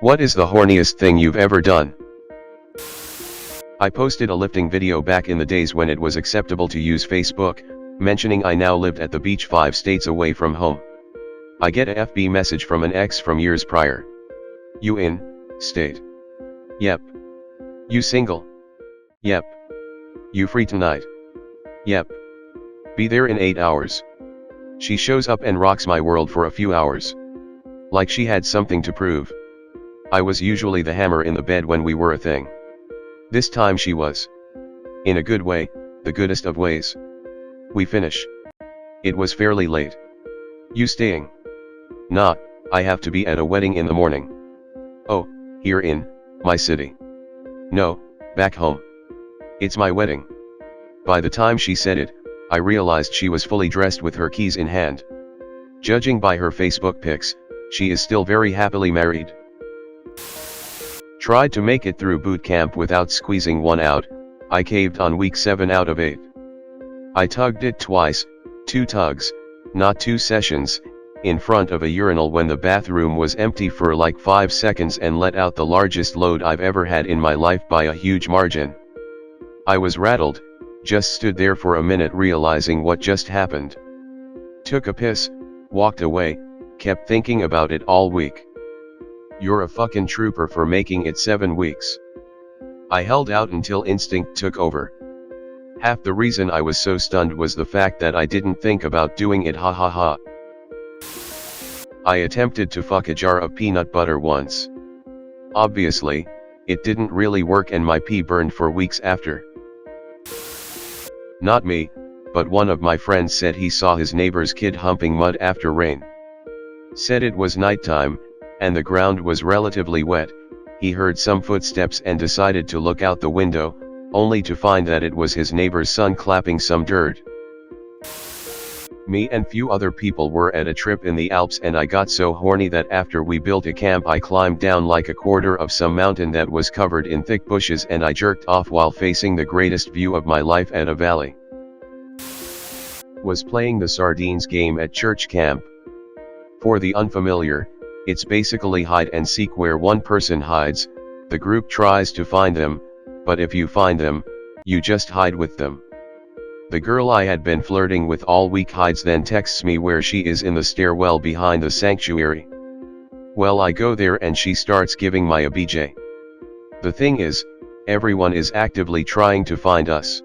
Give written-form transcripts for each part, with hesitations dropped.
What is the horniest thing you've ever done? I posted a lifting video back in the days when it was acceptable to use Facebook, mentioning I now lived at the beach 5 states away from home. I get a FB message from an ex from years prior. You in state? Yep. You single? Yep. You free tonight? Yep. Be there in 8 hours. She shows up and rocks my world for a few hours. Like she had something to prove. I was usually the hammer in the bed when we were a thing. This time she was. In a good way, the goodest of ways. We finish. It was fairly late. You staying? Nah, I have to be at a wedding in the morning. Oh, here in my city. No, back home. It's my wedding. By the time she said it, I realized she was fully dressed with her keys in hand. Judging by her Facebook pics, she is still very happily married. Tried to make it through boot camp without squeezing one out. I caved on week 7 out of 8. I tugged it twice, 2 tugs, not 2 sessions, in front of a urinal when the bathroom was empty for like 5 seconds and let out the largest load I've ever had in my life by a huge margin. I was rattled, just stood there for a minute realizing what just happened. Took a piss, walked away, kept thinking about it all week. You're a fucking trooper for making it 7 weeks. I held out until instinct took over. Half the reason I was so stunned was the fact that I didn't think about doing it, ha ha ha. I attempted to fuck a jar of peanut butter once. Obviously, it didn't really work and my pee burned for weeks after. Not me, but one of my friends said he saw his neighbor's kid humping mud after rain. Said it was nighttime, and the ground was relatively wet. He heard some footsteps and decided to look out the window, only to find that it was his neighbor's son clapping some dirt. Me and few other people were at a trip in the Alps and I got so horny that after we built a camp I climbed down like a quarter of some mountain that was covered in thick bushes and I jerked off while facing the greatest view of my life at a valley. Was playing the sardines game at church camp. For the unfamiliar, it's basically hide and seek where one person hides, the group tries to find them, but if you find them, you just hide with them. The girl I had been flirting with all week hides then texts me where she is in the stairwell behind the sanctuary. Well, I go there and she starts giving my a BJ. The thing is, everyone is actively trying to find us.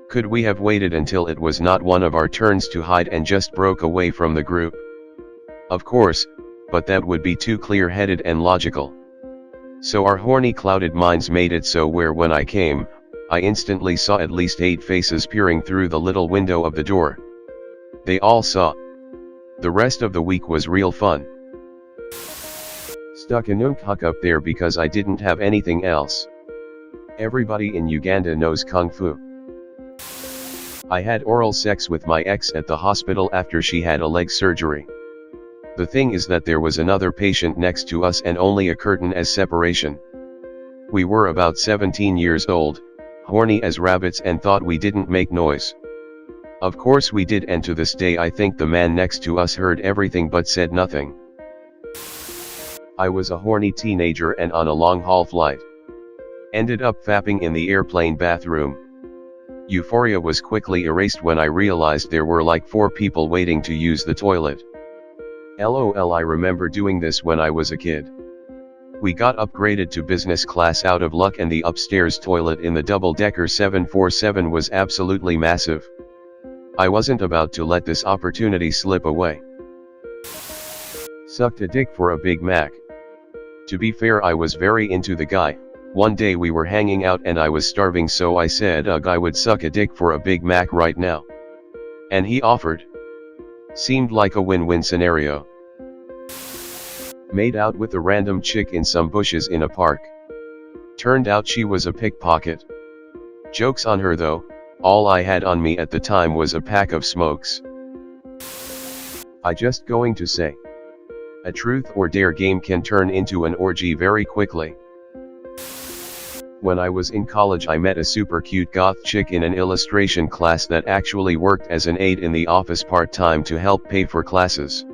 Could we have waited until it was not one of our turns to hide and just broke away from the group? Of course, but that would be too clear-headed and logical. So our horny clouded minds made it so where when I came, I instantly saw at least 8 faces peering through the little window of the door. They all saw. The rest of the week was real fun. Stuck a nunk huck up there because I didn't have anything else. Everybody in Uganda knows Kung Fu. I had oral sex with my ex at the hospital after she had a leg surgery. The thing is that there was another patient next to us and only a curtain as separation. We were about 17 years old, horny as rabbits and thought we didn't make noise. Of course we did, and to this day I think the man next to us heard everything but said nothing. I was a horny teenager and on a long-haul flight. Ended up fapping in the airplane bathroom. Euphoria was quickly erased when I realized there were like 4 people waiting to use the toilet. LOL, I remember doing this when I was a kid. We got upgraded to business class out of luck and the upstairs toilet in the double-decker 747 was absolutely massive. I wasn't about to let this opportunity slip away. Sucked a dick for a Big Mac. To be fair, I was very into the guy. One day we were hanging out and I was starving, so I said I would suck a dick for a Big Mac right now. And he offered. Seemed like a win-win scenario. Made out with a random chick in some bushes in a park. Turned out she was a pickpocket. Joke's on her though, all I had on me at the time was a pack of smokes. I just going to say. A truth or dare game can turn into an orgy very quickly. When I was in college I met a super cute goth chick in an illustration class that actually worked as an aide in the office part-time to help pay for classes.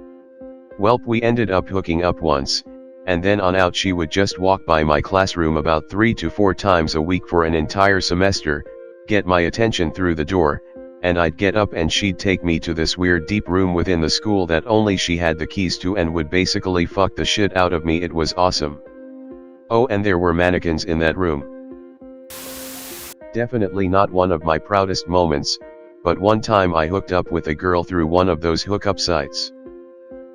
Welp, we ended up hooking up once, and then on out she would just walk by my classroom about 3 to 4 times a week for an entire semester, get my attention through the door, and I'd get up and she'd take me to this weird deep room within the school that only she had the keys to and would basically fuck the shit out of me. It was awesome. Oh, and there were mannequins in that room. Definitely not one of my proudest moments, but one time I hooked up with a girl through one of those hookup sites.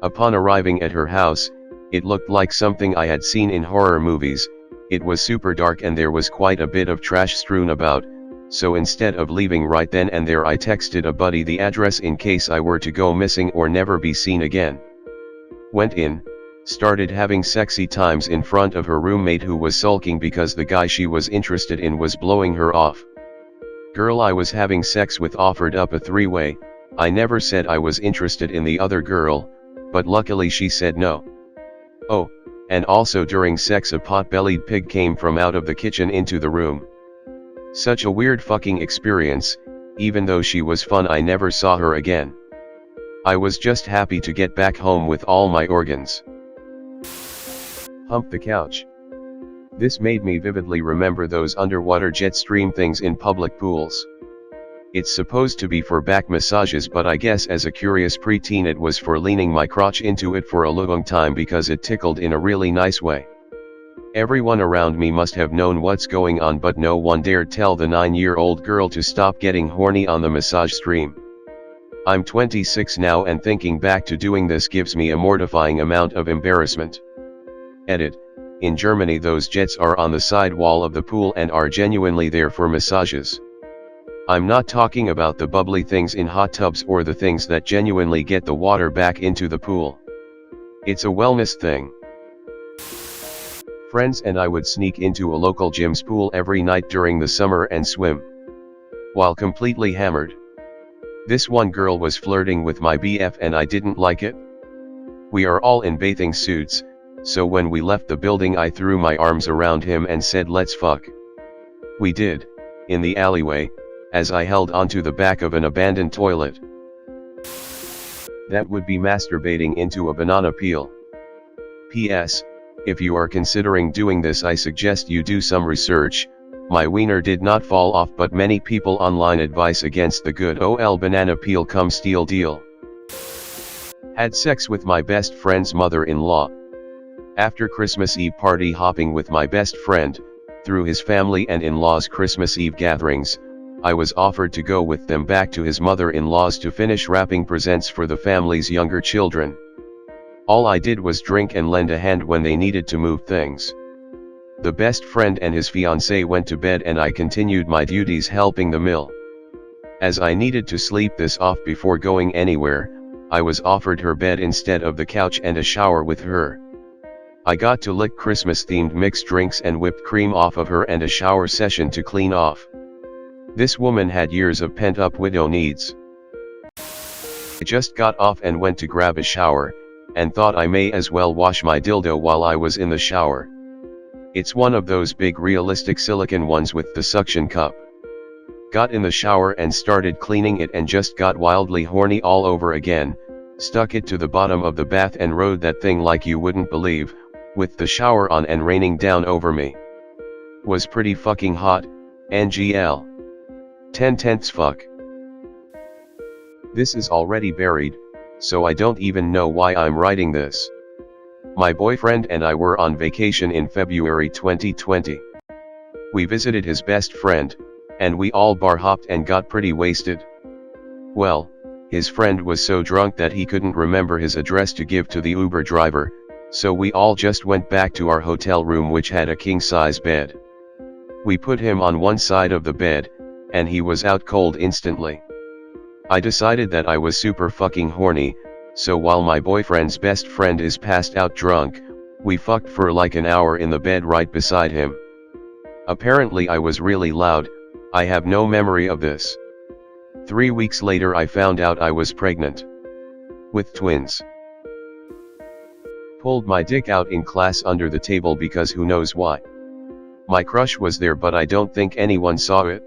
Upon arriving at her house, it looked like something I had seen in horror movies. It was super dark and there was quite a bit of trash strewn about, so instead of leaving right then and there I texted a buddy the address in case I were to go missing or never be seen again. Went in, started having sexy times in front of her roommate who was sulking because the guy she was interested in was blowing her off. Girl I was having sex with offered up a three-way. I never said I was interested in the other girl, but luckily she said no. Oh, and also during sex a pot-bellied pig came from out of the kitchen into the room. Such a weird fucking experience. Even though she was fun, I never saw her again. I was just happy to get back home with all my organs. Hump the couch. This made me vividly remember those underwater jet stream things in public pools. It's supposed to be for back massages, but I guess as a curious preteen it was for leaning my crotch into it for a long time because it tickled in a really nice way. Everyone around me must have known what's going on, but no one dared tell the 9-year-old girl to stop getting horny on the massage stream. I'm 26 now and thinking back to doing this gives me a mortifying amount of embarrassment. Edit. In Germany those jets are on the side wall of the pool and are genuinely there for massages. I'm not talking about the bubbly things in hot tubs or the things that genuinely get the water back into the pool. It's a wellness thing. Friends and I would sneak into a local gym's pool every night during the summer and swim. While completely hammered. This one girl was flirting with my BF and I didn't like it. We are all in bathing suits, so when we left the building I threw my arms around him and said let's fuck. We did, in the alleyway, as I held onto the back of an abandoned toilet. That would be masturbating into a banana peel. P.S. If you are considering doing this I suggest you do some research. My wiener did not fall off, but many people online advise against the good ol' banana peel cum steal deal. Had sex with my best friend's mother-in-law. After Christmas Eve party hopping with my best friend, through his family and in-laws Christmas Eve gatherings, I was offered to go with them back to his mother-in-law's to finish wrapping presents for the family's younger children. All I did was drink and lend a hand when they needed to move things. The best friend and his fiancée went to bed and I continued my duties helping the mill. As I needed to sleep this off before going anywhere, I was offered her bed instead of the couch and a shower with her. I got to lick Christmas-themed mixed drinks and whipped cream off of her and a shower session to clean off. This woman had years of pent-up widow needs. I just got off and went to grab a shower, and thought I may as well wash my dildo while I was in the shower. It's one of those big realistic silicone ones with the suction cup. Got in the shower and started cleaning it and just got wildly horny all over again, stuck it to the bottom of the bath and rode that thing like you wouldn't believe, with the shower on and raining down over me. Was pretty fucking hot, NGL. 10/10 fuck. This is already buried, so I don't even know why I'm writing this. My boyfriend and I were on vacation in February 2020. We visited his best friend, and we all bar hopped and got pretty wasted. Well, his friend was so drunk that he couldn't remember his address to give to the Uber driver, so we all just went back to our hotel room, which had a king-size bed. We put him on one side of the bed, and he was out cold instantly. I decided that I was super fucking horny, so while my boyfriend's best friend is passed out drunk, we fucked for like an hour in the bed right beside him. Apparently I was really loud. I have no memory of this. 3 weeks later I found out I was pregnant. With twins. Pulled my dick out in class under the table because who knows why. My crush was there, but I don't think anyone saw it.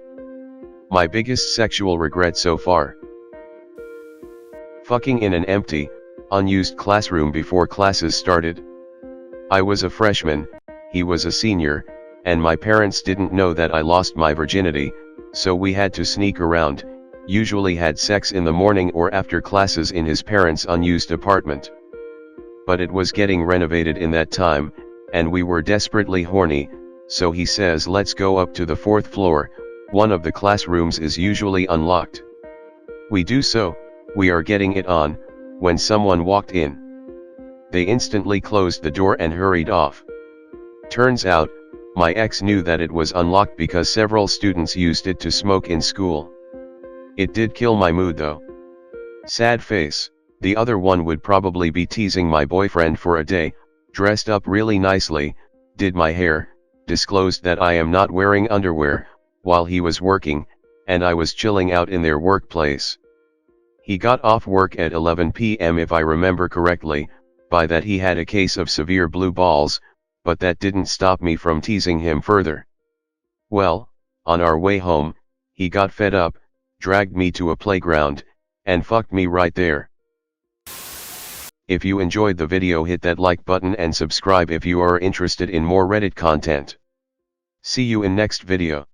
My biggest sexual regret so far. Fucking in an empty, unused classroom before classes started. I was a freshman, he was a senior, and my parents didn't know that I lost my virginity, so we had to sneak around, usually had sex in the morning or after classes in his parents' unused apartment. But it was getting renovated in that time, and we were desperately horny, so he says let's go up to the 4th floor, one of the classrooms is usually unlocked. We do so, we are getting it on, when someone walked in. They instantly closed the door and hurried off. Turns out, my ex knew that it was unlocked because several students used it to smoke in school. It did kill my mood though. Sad face. The other one would probably be teasing my boyfriend for a day, dressed up really nicely, did my hair, disclosed that I am not wearing underwear, while he was working, and I was chilling out in their workplace. He got off work at 11 p.m. if I remember correctly. By that he had a case of severe blue balls, but that didn't stop me from teasing him further. Well, on our way home, he got fed up, dragged me to a playground, and fucked me right there. If you enjoyed the video, hit that like button and subscribe if you are interested in more Reddit content. See you in next video.